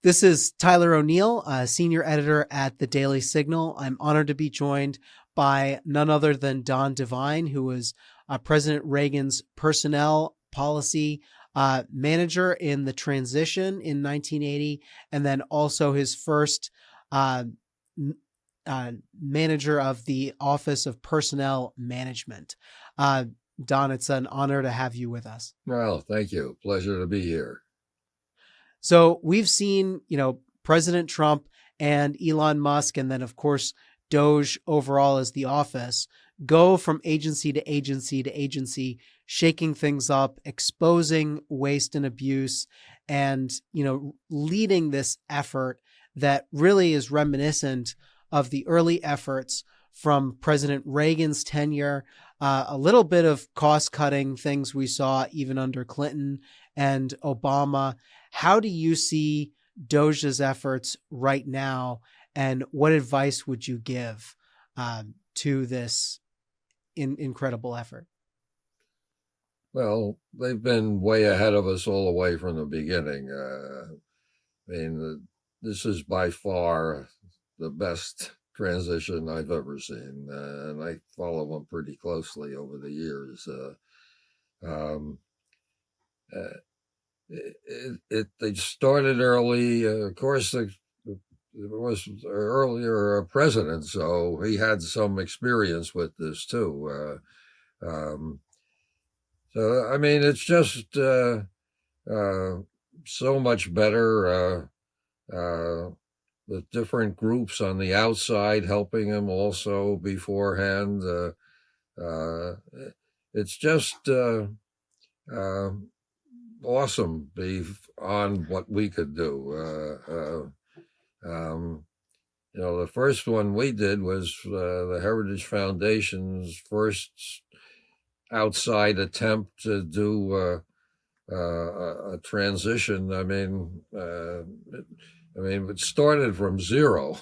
This is Tyler O'Neill, senior editor at the Daily Signal. I'm honored to be joined by none other than Don Devine, who was President Reagan's personnel policy manager in the transition in 1980, and then also his first uh, manager of the Office of Personnel Management. Don, it's an honor to have you with us. Well, thank you. Pleasure to be here. So we've seen, President Trump and Elon Musk, and then, of course, Doge overall as the office, go from agency to agency to agency, shaking things up, exposing waste and abuse, and, leading this effort that really is reminiscent of the early efforts from President Reagan's tenure, a little bit of cost cutting things we saw even under Clinton and Obama. How do you see Doge's efforts right now, and what advice would you give to this incredible effort? Well, they've been way ahead of us all the way from the beginning. This is by far the best transition I've ever seen, and I follow them pretty closely over the years. They started early. Of course, there was earlier a president, so he had some experience with this too. It's just so much better with different groups on the outside helping him also beforehand. It's just awesome beyond what we could do. The first one we did was the Heritage Foundation's first outside attempt to do a transition. It started from zero.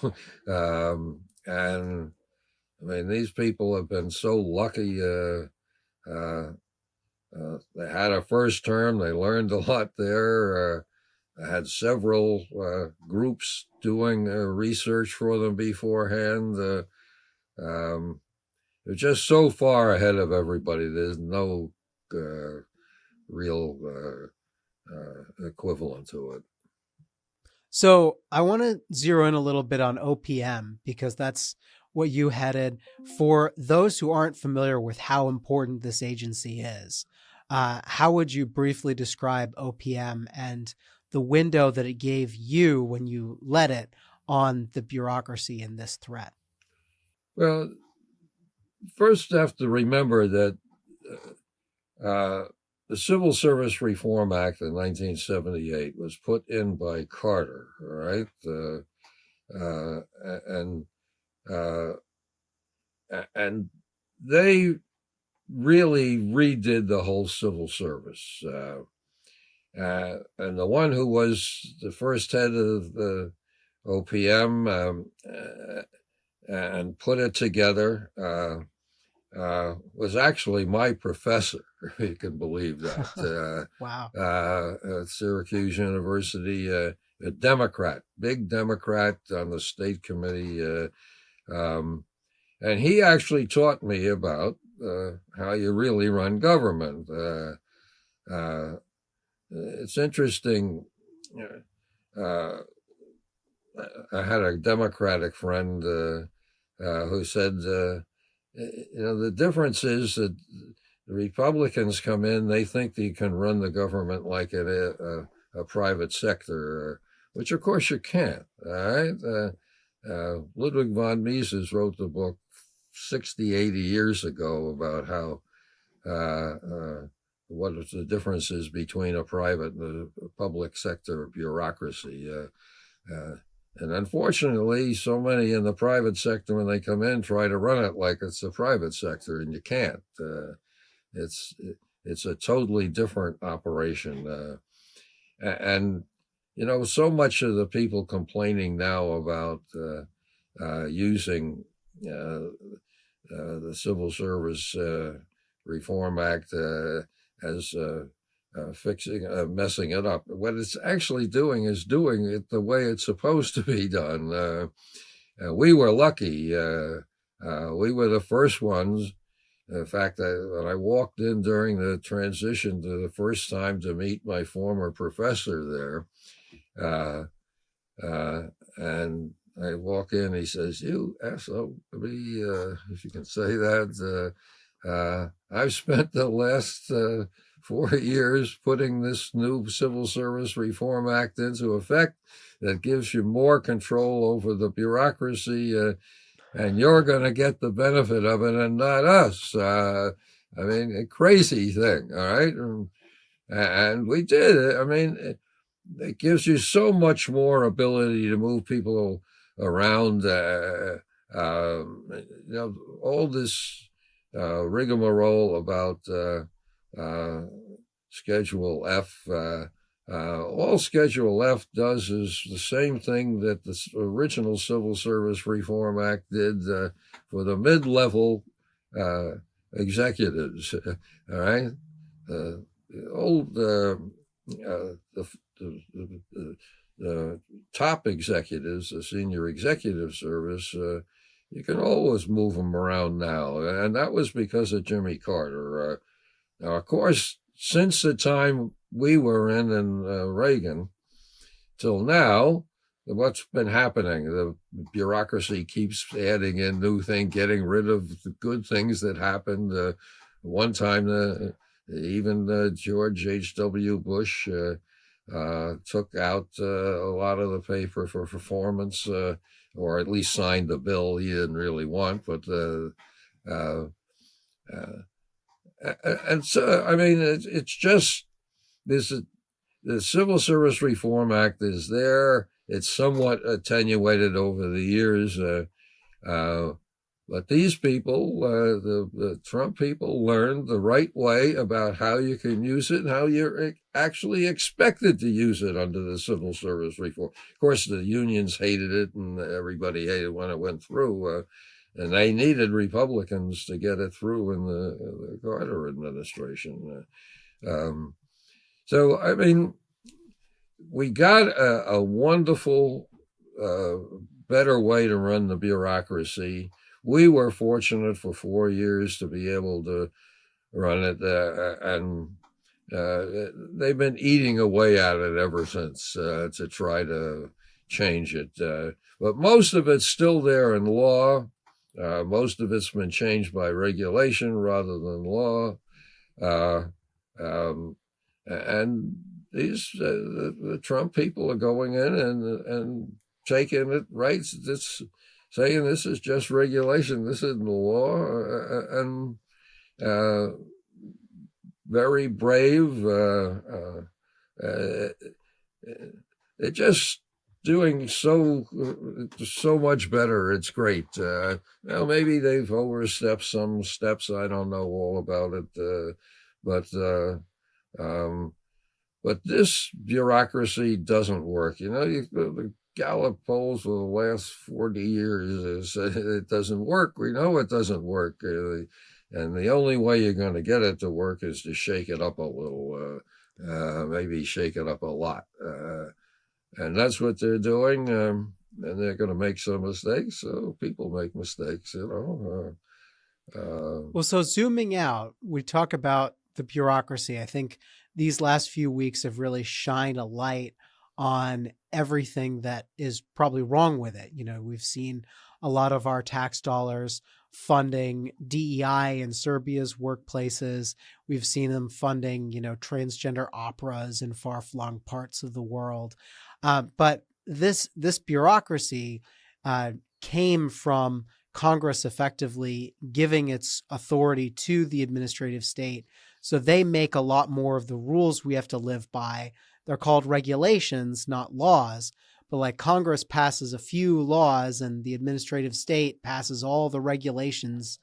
These people have been so lucky. They had a first term. They learned a lot there. I had several groups doing research for them beforehand. They're just so far ahead of everybody. There's no real equivalent to it. So I want to zero in a little bit on OPM, because that's what you headed. For those who aren't familiar with how important this agency is, how would you briefly describe OPM and the window that it gave you when you led it on the bureaucracy in this threat? Well, first you have to remember that the Civil Service Reform Act in 1978 was put in by Carter, right? And they really redid the whole civil service. And the one who was the first head of the OPM and put it together was actually my professor, if you can believe that. Wow. At Syracuse University, a Democrat, big Democrat on the state committee. And he actually taught me about how you really run government. It's interesting. I had a Democratic friend who said, the difference is that the Republicans come in, they think they can run the government like a private sector, which of course you can't. All right. Ludwig von Mises wrote the book 60, 80 years ago about how what the differences between a private and a public sector bureaucracy. And unfortunately, so many in the private sector, when they come in, try to run it like it's the private sector, and you can't. It's a totally different operation. And so much of the people complaining now about using the Civil Service Reform Act as messing it up. What it's actually doing is doing it the way it's supposed to be done. We were lucky. We were the first ones. In fact, when I walked in during the transition to the first time to meet my former professor there, and I walk in, he says, "You SOB, if you can say that, I've spent the last 4 years putting this new Civil Service Reform Act into effect that gives you more control over the bureaucracy, and you're going to get the benefit of it and not us." I mean, a crazy thing, all right? And we did it. I mean, it gives you so much more ability to move people around. All this rigmarole about Schedule F. All Schedule F does is the same thing that the original Civil Service Reform Act did for the mid-level executives. All right, the top executives, the senior executive service, you can always move them around now, and that was because of Jimmy Carter. Now, of course, since the time we were in Reagan till now, what's been happening? The bureaucracy keeps adding in new things, getting rid of the good things that happened. One time, even George H.W. Bush took out a lot of the pay for performance, or at least signed the bill he didn't really want. But and so, I mean, it's just this. The Civil Service Reform Act is there. It's somewhat attenuated over the years. But these people, the Trump people, learned the right way about how you can use it and how you're actually expected to use it under the Civil Service Reform. Of course, the unions hated it, and everybody hated when it went through. And they needed Republicans to get it through in the Carter administration. So, I mean, we got a wonderful, better way to run the bureaucracy. We were fortunate for 4 years to be able to run it, and they've been eating away at it ever since to try to change it. But most of it's still there in law. Most of it's been changed by regulation rather than law. And these the Trump people are going in and taking it right. It's saying this is just regulation. This isn't the law, and very brave. They're just doing so much better. It's great. Well, maybe they've overstepped some steps. I don't know all about it, but this bureaucracy doesn't work. You know, the Gallup polls for the last 40 years it doesn't work. We know it doesn't work. And the only way you're going to get it to work is to shake it up a little, maybe shake it up a lot. And that's what they're doing. And they're going to make some mistakes. So people make mistakes, you know. Well, so zooming out, we talk about the bureaucracy. I think these last few weeks have really shined a light on everything that is probably wrong with it. You know, we've seen a lot of our tax dollars funding DEI in Serbia's workplaces. We've seen them funding, you know, transgender operas in far-flung parts of the world. But this bureaucracy came from Congress effectively giving its authority to the administrative state. So they make a lot more of the rules we have to live by. They're called regulations, not laws. But like Congress passes a few laws and the administrative state passes all the regulations,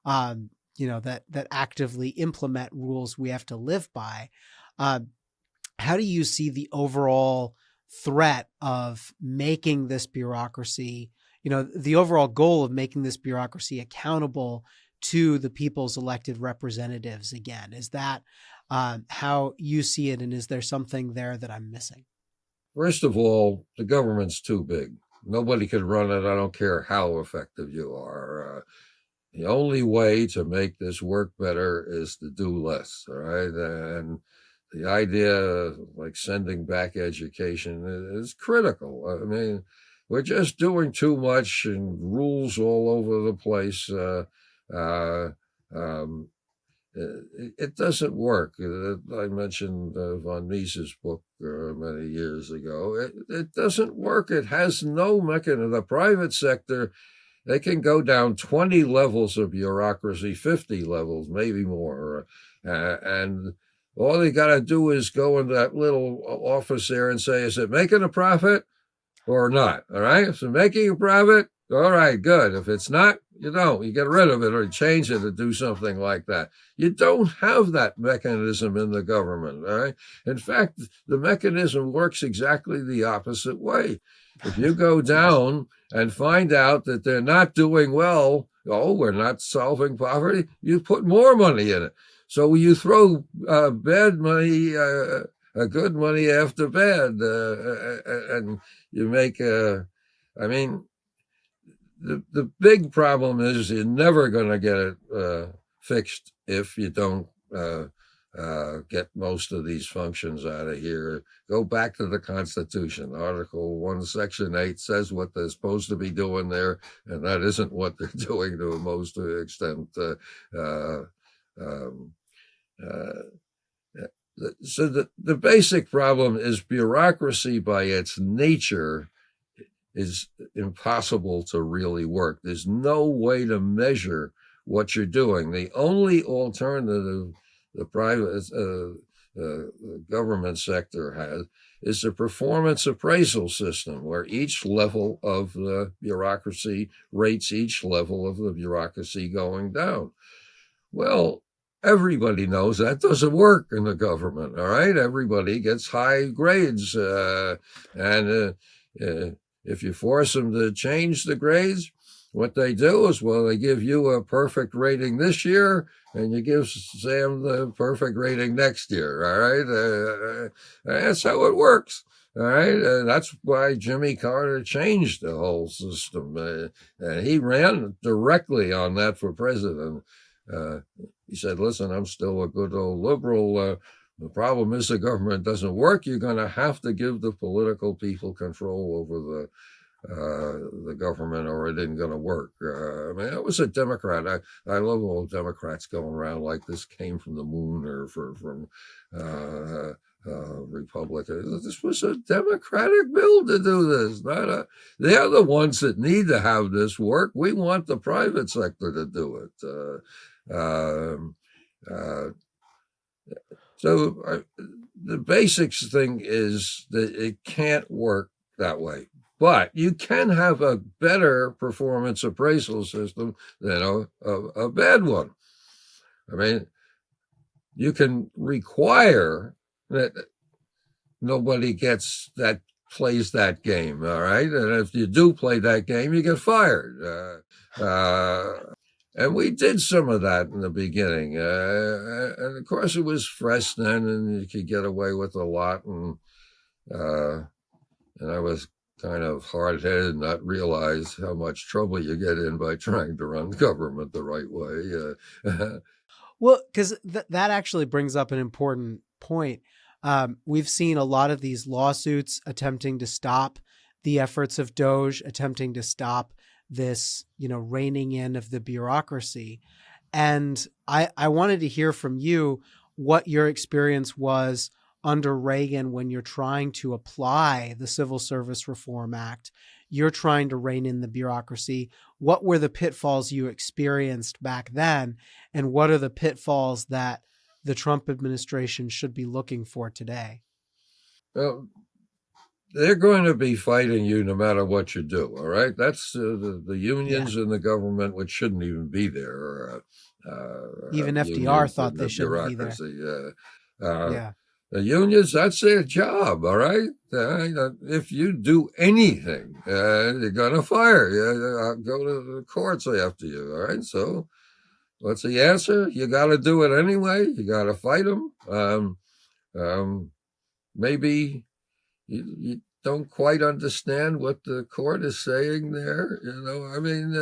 you know, that actively implement rules we have to live by. How do you see the overall threat of making this bureaucracy, you know, the overall goal of making this bureaucracy accountable to the people's elected representatives again? Is that how you see it, and is there something there that I'm missing? First of all, the government's too big. Nobody can run it. I don't care how effective you are. The only way to make this work better is to do less. All right. And the idea of like sending back education is critical. I mean, we're just doing too much and rules all over the place. Uh, um, it doesn't work. I mentioned von Mises' book many years ago. It doesn't work. It has no mechanism. The private sector, they can go down 20 levels of bureaucracy, 50 levels, maybe more. And all they got to do is go in that little office there and say, is it making a profit or not? All right. If it's making a profit, all right, good. If it's not, you don't. You get rid of it or change it or do something like that. You don't have that mechanism in the government. All right. In fact, the mechanism works exactly the opposite way. If you go down and find out that they're not doing well, oh, we're not solving poverty, you put more money in it. So you throw bad money, good money after bad, and you make I mean, the big problem is you're never going to get it fixed if you don't get most of these functions out of here. Go back to the Constitution. Article 1, Section 8 says what they're supposed to be doing there, and that isn't what they're doing to most extent. Um, so the basic problem is bureaucracy by its nature is impossible to really work. There's no way to measure what you're doing. The only alternative the private government sector has is a performance appraisal system where each level of the bureaucracy rates each level of the bureaucracy going down. Well, everybody knows that doesn't work in the government, all right? Everybody gets high grades, and if you force them to change the grades, what they do is, well, they give you a perfect rating this year, and you give Sam the perfect rating next year, all right? That's how it works, all right? That's why Jimmy Carter changed the whole system. And he ran directly on that for president. He said, listen, I'm still a good old liberal. The problem is the government doesn't work. You're going to have to give the political people control over the government, or it isn't going to work. I mean, I was a Democrat. I love all Democrats going around like this came from the moon or from Republican. This was a Democratic bill to do this. They're the ones that need to have this work. We want the private sector to do it. So the basics thing is that it can't work that way. But you can have a better performance appraisal system than a bad one. I mean, you can require that nobody plays that game, all right? And if you do play that game, you get fired. And we did some of that in the beginning. And of course, it was fresh then, and you could get away with a lot. And I was kind of hard-headed and not realize how much trouble you get in by trying to run government the right way. Well, because that actually brings up an important point. We've seen a lot of these lawsuits attempting to stop the efforts of Doge, attempting to stop this, reining in of the bureaucracy. And I wanted to hear from you what your experience was under Reagan when you're trying to apply the Civil Service Reform Act. You're trying to rein in the bureaucracy. What were the pitfalls you experienced back then? And what are the pitfalls that the Trump administration should be looking for today? Well, they're going to be fighting you no matter what you do, all right? That's the unions and the government, which shouldn't even be there. Even FDR thought they shouldn't be there. Yeah. The unions, that's their job, all right? If you do anything, they're going to fire you. Go to the courts after you, all right? So What's the answer? You got to do it anyway. You got to fight them. Um, maybe you don't quite understand what the court is saying there. I mean,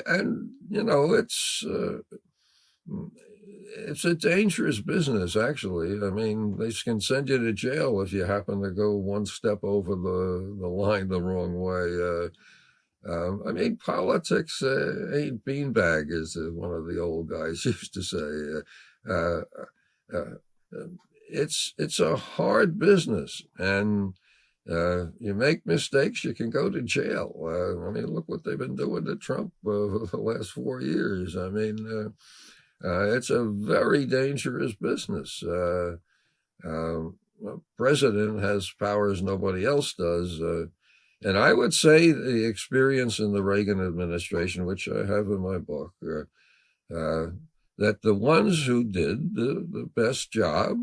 and it's a dangerous business, actually. I mean, they can send you to jail if you happen to go one step over the line the wrong way. I mean, politics ain't beanbag, as one of the old guys used to say. It's a hard business, and you make mistakes, you can go to jail. I mean, look what they've been doing to Trump for the last 4 years. I mean, it's a very dangerous business. President has powers nobody else does. And I would say the experience in the Reagan administration, which I have in my book, that the ones who did the best job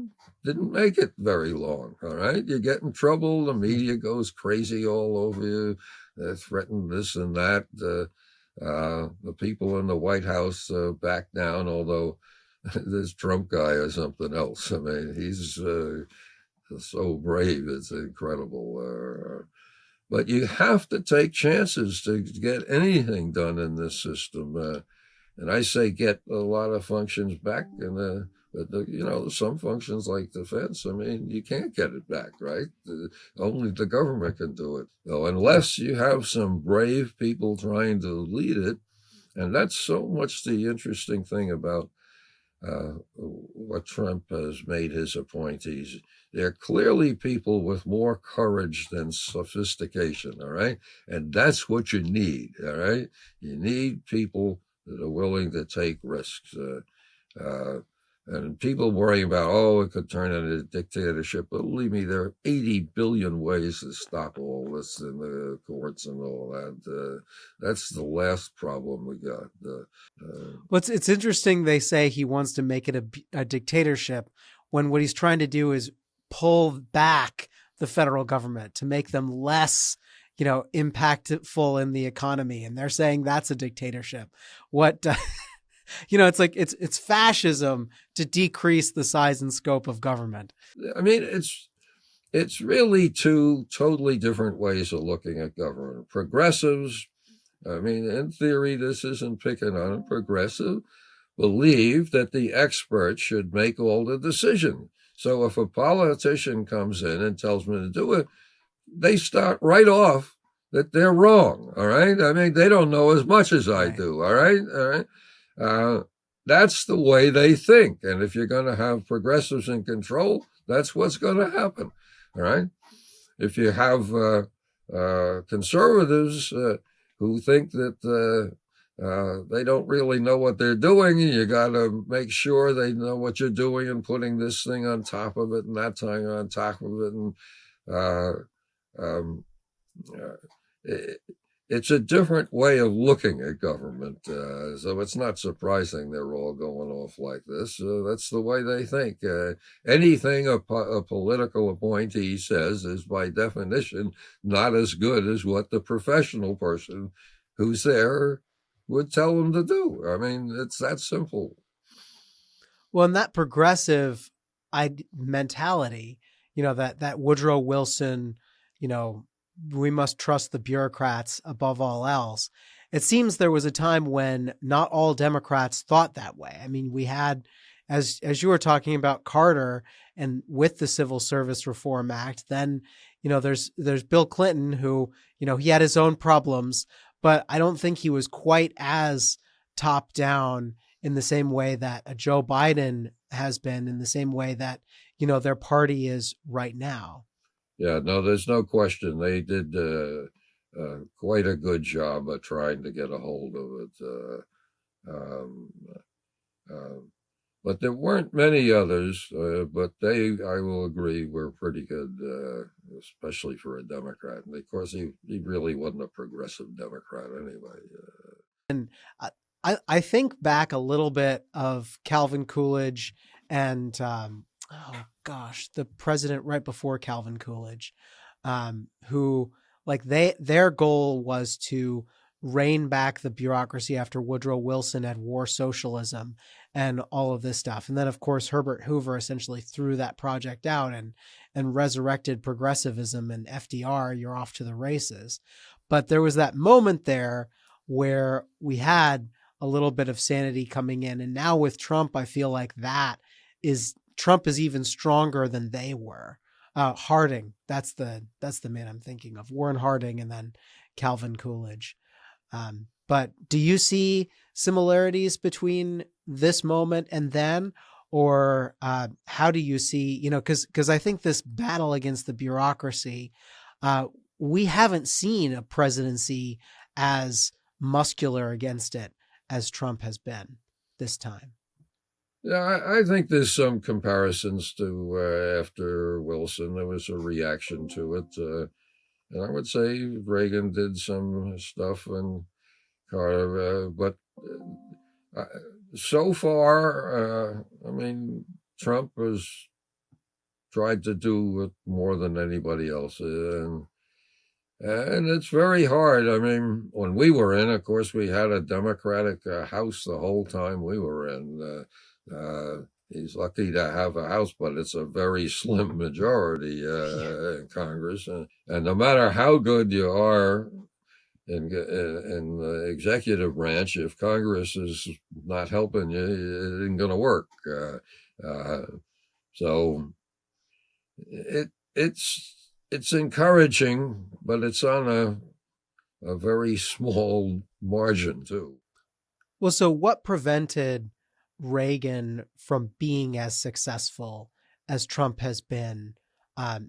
didn't make it very long. All right. You get in trouble. The media goes crazy all over you. They threaten this and that. The people in the White House back down, although this Trump guy is something else. I mean, he's so brave. It's incredible. But you have to take chances to get anything done in this system. And I say get a lot of functions back. But some functions like defense, I mean, you can't get it back, right? Only the government can do it. So unless you have some brave people trying to lead it, and that's so much the interesting thing about what Trump has made his appointees. They're clearly people with more courage than sophistication, all right? And that's what you need, all right? You need people that are willing to take risks. And people worry about, it could turn into a dictatorship. But believe me, there are 80 billion ways to stop all this in the courts and all that. That's the last problem we got. Well, it's interesting they say he wants to make it a dictatorship when what he's trying to do is pull back the federal government to make them less, impactful in the economy. And they're saying that's a dictatorship. What... it's like it's fascism to decrease the size and scope of government. I mean, it's really two totally different ways of looking at government. Progressives, I mean, in theory, this isn't picking on it. Progressive believe that the experts should make all the decision. So if a politician comes in and tells me to do it, they start right off that they're wrong. All right. I mean, they don't know as much as I do. All right. All right. That's the way they think. And if you're going to have progressives in control, that's what's going to happen. All right. If you have conservatives who think that they don't really know what they're doing, you got to make sure they know what you're doing and putting this thing on top of it and that thing on top of it. It's a different way of looking at government. So it's not surprising they're all going off like this. That's the way they think. Anything a political appointee says is by definition not as good as what the professional person who's there would tell them to do. I mean, it's that simple. Well, and that progressive mentality, that Woodrow Wilson, we must trust the bureaucrats above all else. It seems there was a time when not all Democrats thought that way. I mean, we had, as you were talking about Carter and with the Civil Service Reform Act, then, there's Bill Clinton who, he had his own problems, but I don't think he was quite as top down in the same way that a Joe Biden has been, in the same way that, their party is right now. Yeah, no, there's no question. They did quite a good job of trying to get a hold of it. But there weren't many others, but I will agree, were pretty good, especially for a Democrat. And of course, he really wasn't a progressive Democrat anyway. And I think back a little bit of Calvin Coolidge and the president right before Calvin Coolidge, who their goal was to rein back the bureaucracy after Woodrow Wilson had war socialism and all of this stuff. And then, of course, Herbert Hoover essentially threw that project out and resurrected progressivism, and FDR, you're off to the races. But there was that moment there where we had a little bit of sanity coming in. And now with Trump, I feel like Trump is even stronger than they were. Harding, that's the man I'm thinking of. Warren Harding, and then Calvin Coolidge. But do you see similarities between this moment and then, or how do you see, because I think this battle against the bureaucracy, we haven't seen a presidency as muscular against it as Trump has been this time. Yeah, I think there's some comparisons to after Wilson. There was a reaction to it. And I would say Reagan did some stuff, and Carter, but so far, I mean, Trump has tried to do it more than anybody else. And it's very hard. I mean, when we were in, of course, we had a Democratic House the whole time we were in. He's lucky to have a House, but it's a very slim majority in Congress. And no matter how good you are in the executive branch, if Congress is not helping you, it isn't going to work. So it's encouraging, but it's on a very small margin too. Well, so what prevented Reagan from being as successful as Trump has been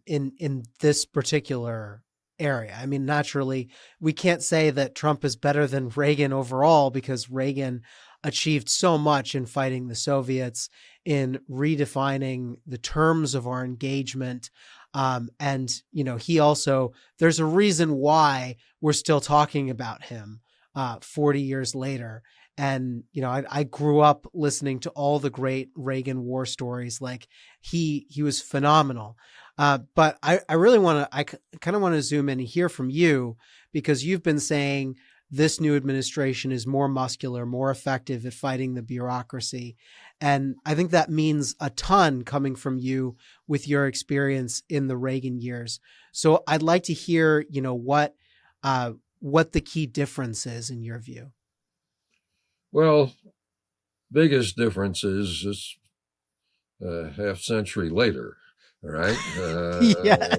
in this particular area? I mean, naturally, we can't say that Trump is better than Reagan overall, because Reagan achieved so much in fighting the Soviets, in redefining the terms of our engagement. And, he also, there's a reason why we're still talking about him 40 years later. And, I grew up listening to all the great Reagan war stories. Like he was phenomenal. But I really I kind of want to zoom in and hear from you, because you've been saying this new administration is more muscular, more effective at fighting the bureaucracy. And I think that means a ton coming from you with your experience in the Reagan years. So I'd like to hear, what the key difference is in your view. Well, biggest difference is it's half century later, right? Yes,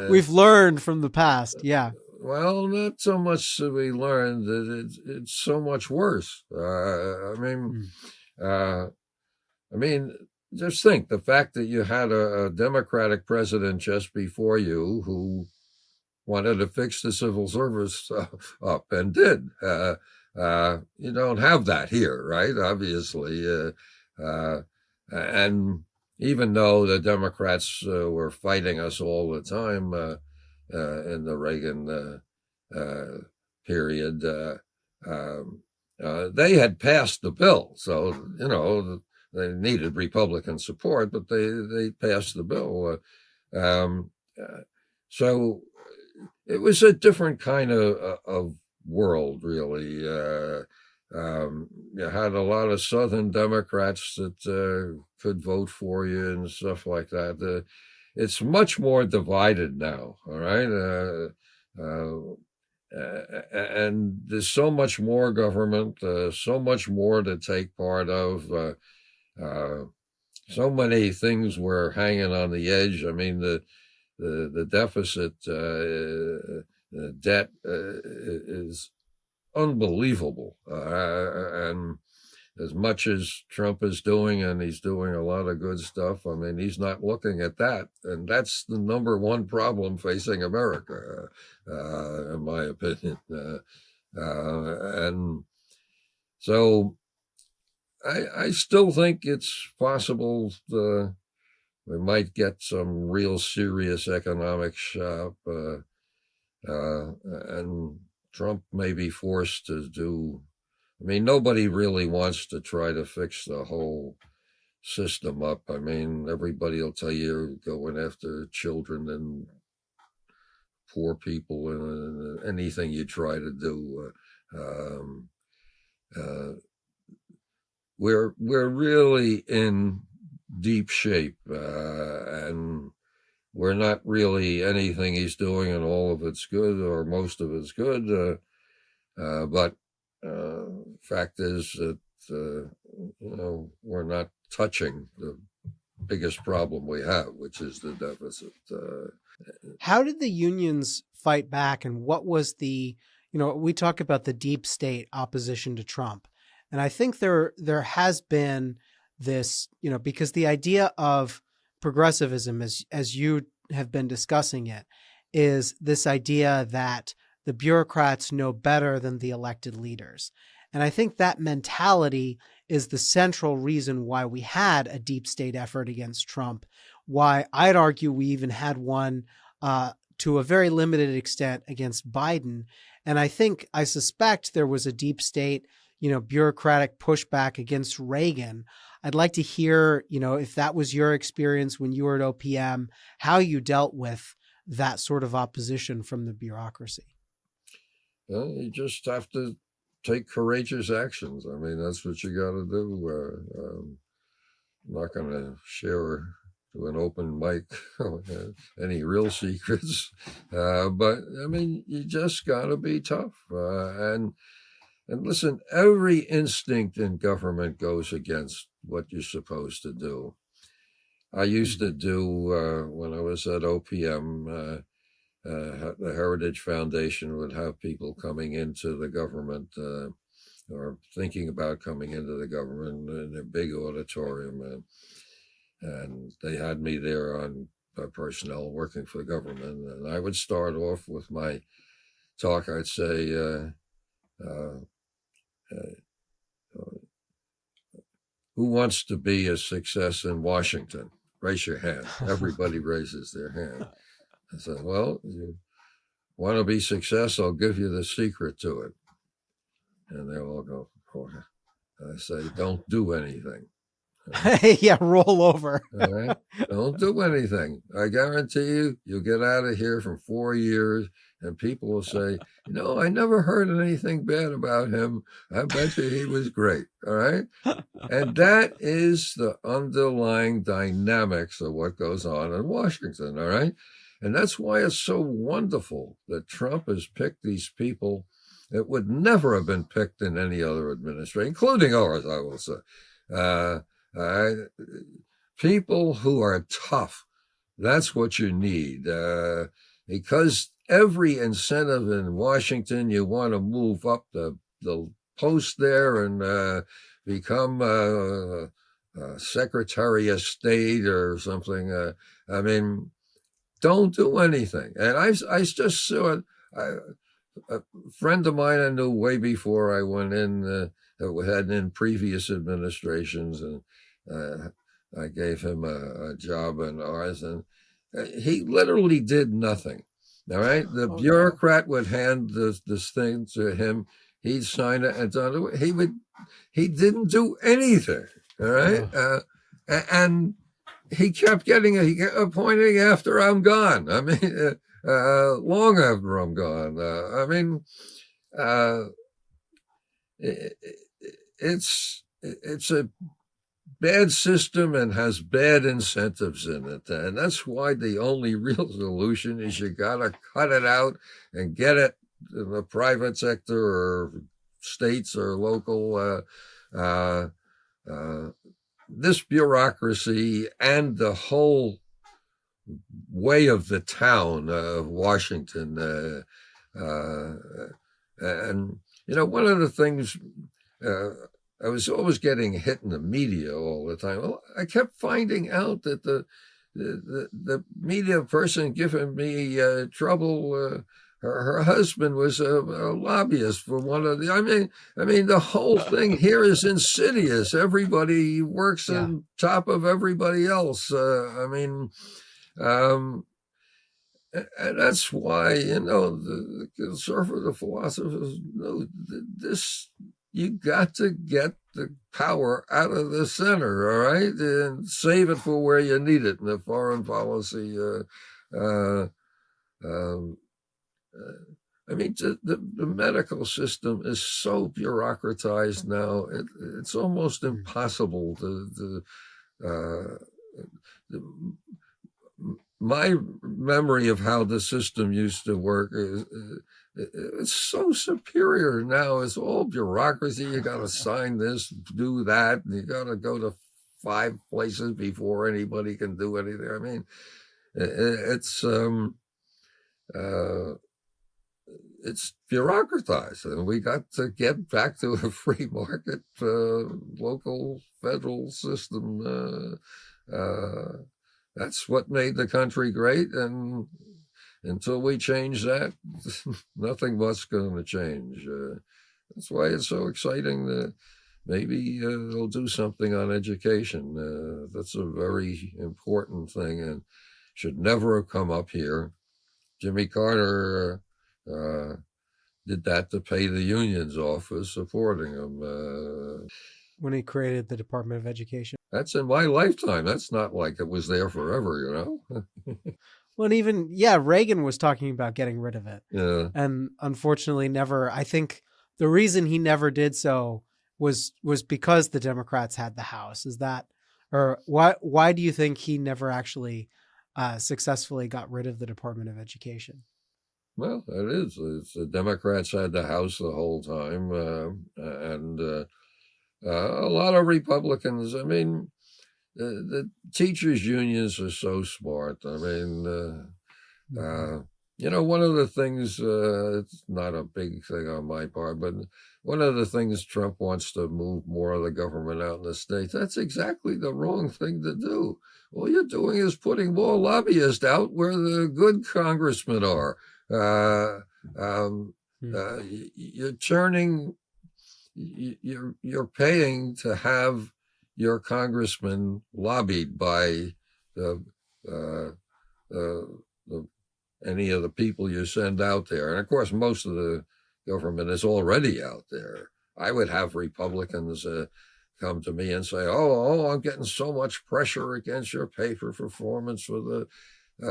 we've learned from the past. Yeah. Well, not so much that we learned that it's so much worse. I mean, just think the fact that you had a Democratic president just before you who wanted to fix the civil service up and did. You don't have that here, right? Obviously. And even though the Democrats were fighting us all the time in the Reagan period, they had passed the bill. So, they needed Republican support, but they passed the bill. So it was a different kind of world, really. You had a lot of Southern Democrats that could vote for you and stuff like that. It's much more divided now, all right? And there's so much more government, so much more to take part of. So many things were hanging on the edge. I mean, the deficit, the debt is unbelievable. And as much as Trump is doing, and he's doing a lot of good stuff, I mean, he's not looking at that. And that's the number one problem facing America, in my opinion. And so I still think it's possible we might get some real serious economic shock, and Trump may be forced to do. I mean, nobody really wants to try to fix the whole system up. I mean, everybody will tell you going after children and poor people anything you try to do. Um, uh, we're really in deep shape, and we're not really anything he's doing, and all of it's good or most of it's good. But fact is that we're not touching the biggest problem we have, which is the deficit. How did the unions fight back, and what was we talk about the deep state opposition to Trump, and I think there has been this, because the idea of progressivism, as you have been discussing it, is this idea that the bureaucrats know better than the elected leaders. And I think that mentality is the central reason why we had a deep state effort against Trump, why I'd argue we even had one to a very limited extent against Biden. And I suspect there was a deep state, bureaucratic pushback against Reagan. I'd like to hear, if that was your experience when you were at OPM, how you dealt with that sort of opposition from the bureaucracy. Well, you just have to take courageous actions. I mean, that's what you got to do. I'm not going to share to an open mic any real secrets, but I mean, you just got to be tough. And listen, every instinct in government goes against what you're supposed to do. I used to do, when I was at OPM, the Heritage Foundation would have people coming into the government or thinking about coming into the government in a big auditorium. And they had me there on personnel working for the government. And I would start off with my talk. I'd say, who wants to be a success in Washington? Raise your hand. Everybody raises their hand. I said, well, you want to be success? I'll give you the secret to it. And they all go, oh. I say, don't do anything. Yeah, roll over. All right? Don't do anything. I guarantee you'll get out of here from 4 years and people will say, I never heard anything bad about him. I bet you he was great. All right. And that is the underlying dynamics of what goes on in Washington. All right. And that's why it's so wonderful that Trump has picked these people that would never have been picked in any other administration, including ours, I will say. People who are tough. That's what you need. Because every incentive in Washington, you want to move up the post there and become Secretary of State or something. I mean, don't do anything. And I just saw a friend of mine I knew way before I went in, had in previous administrations, and I gave him a job in ours, and he literally did nothing. All right, the bureaucrat would hand this thing to him. He'd sign it and done it. He didn't do anything. All right, and he kept appointing after I'm gone. I mean, long after I'm gone. I mean, it's a bad system and has bad incentives in it. And that's why the only real solution is you got to cut it out and get it in the private sector or states or local. This bureaucracy and the whole way of the town of Washington. And, one of the things, I was always getting hit in the media all the time. Well, I kept finding out that the media person giving me trouble, her husband was a lobbyist for one of the. I mean, the whole thing here is insidious. Everybody works on top of everybody else. And that's why the conservative philosophers know this. You got to get the power out of the center, all right, and save it for where you need it in the foreign policy. I mean, the medical system is so bureaucratized now. It's almost impossible uh, my memory of how the system used to work is it's so superior now. It's all bureaucracy. You got to sign this, do that, and you got to go to 5 places before anybody can do anything. I mean, it's uh, it's bureaucratized, and we got to get back to a free market, local federal system. That's what made the country great, and until we change that, nothing much going to change. That's why it's so exciting that maybe they'll do something on education. That's a very important thing and should never have come up here. Jimmy Carter did that to pay the unions off for supporting him. When he created the Department of Education. That's in my lifetime. That's not like it was there forever, you know? Well, and even, Reagan was talking about getting rid of it. Yeah. And unfortunately never, I think the reason he never did so was because the Democrats had the House. Is that, or why do you think he never actually successfully got rid of the Department of Education? Well, it is. The Democrats had the House the whole time, and a lot of Republicans. I mean, the teachers' unions are so smart. I mean, one of the things, it's not a big thing on my part, but one of the things Trump wants to move more of the government out in the states. That's exactly the wrong thing to do. All you're doing is putting more lobbyists out where the good congressmen are. You're turning, you're paying to have your congressman lobbied by any of the people you send out there. And of course, most of the government is already out there. I would have Republicans come to me and say, oh, I'm getting so much pressure against your pay for performance for the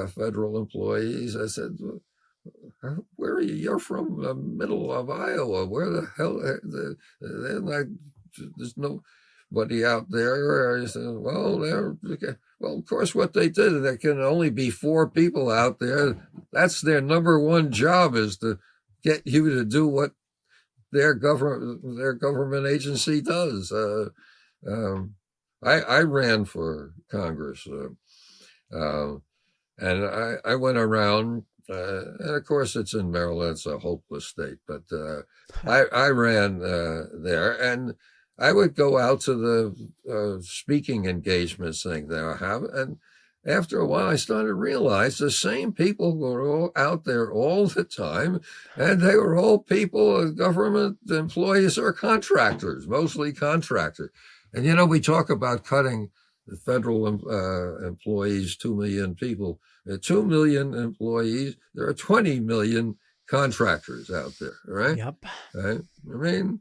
federal employees. I said, where are you? You're from the middle of Iowa. Where the hell? There's nobody out there. I said, well, of course, what they did, there can only be 4 people out there. That's their number one job, is to get you to do what their government agency does. I ran for Congress, and I went around. And of course, it's in Maryland. It's a hopeless state. But I ran there, and I would go out to the speaking engagements thing that I have. And after a while, I started to realize the same people were all out there all the time, and they were all people, government employees or contractors, mostly contractors. And, we talk about cutting the federal employees, 2 million people. 2 million employees, there are 20 million contractors out there, right? Yep. Right? I mean,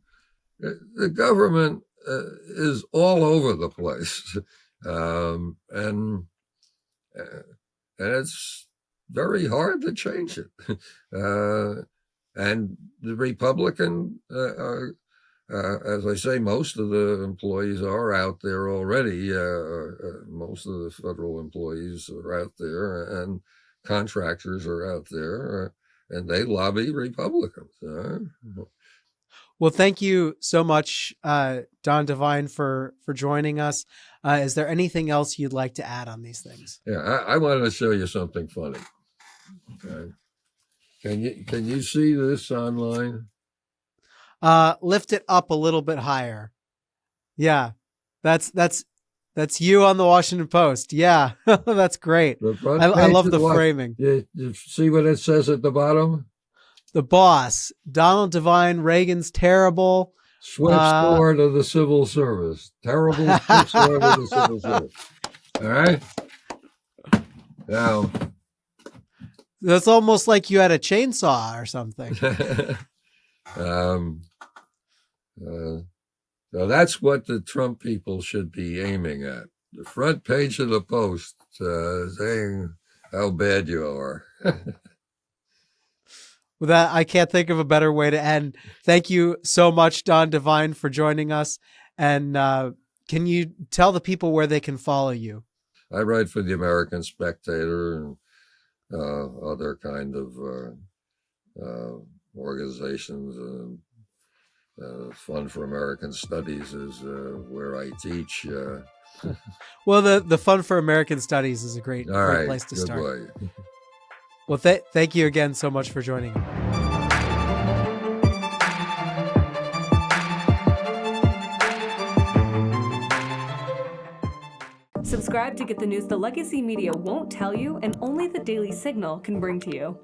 the government is all over the place. And it's very hard to change it. And the Republican, as I say, most of the employees are out there already. Most of the federal employees are out there, and contractors are out there, and they lobby Republicans. Well, thank you so much, Don Devine, for joining us. Is there anything else you'd like to add on these things? Yeah, I wanted to show you something funny. Okay. Can you see this online? Lift it up a little bit higher. Yeah, that's you on the Washington Post. Yeah, that's great. I love the framing. You see what it says at the bottom? The boss, Donald Devine, Reagan's terrible. Swift sword of the civil service. Terrible swift sword of the civil service. All right? Now. That's almost like you had a chainsaw or something. So that's what the Trump people should be aiming at. The front page of the Post saying how bad you are. With that, I can't think of a better way to end. Thank you so much, Don Devine, for joining us. And can you tell the people where they can follow you? I write for the American Spectator and other kind of organizations. Fund for American Studies is where I teach. Well, the Fund for American Studies is a great place to start. Boy. Well, thank you again so much for joining us. Subscribe to get the news the legacy media won't tell you and only the Daily Signal can bring to you.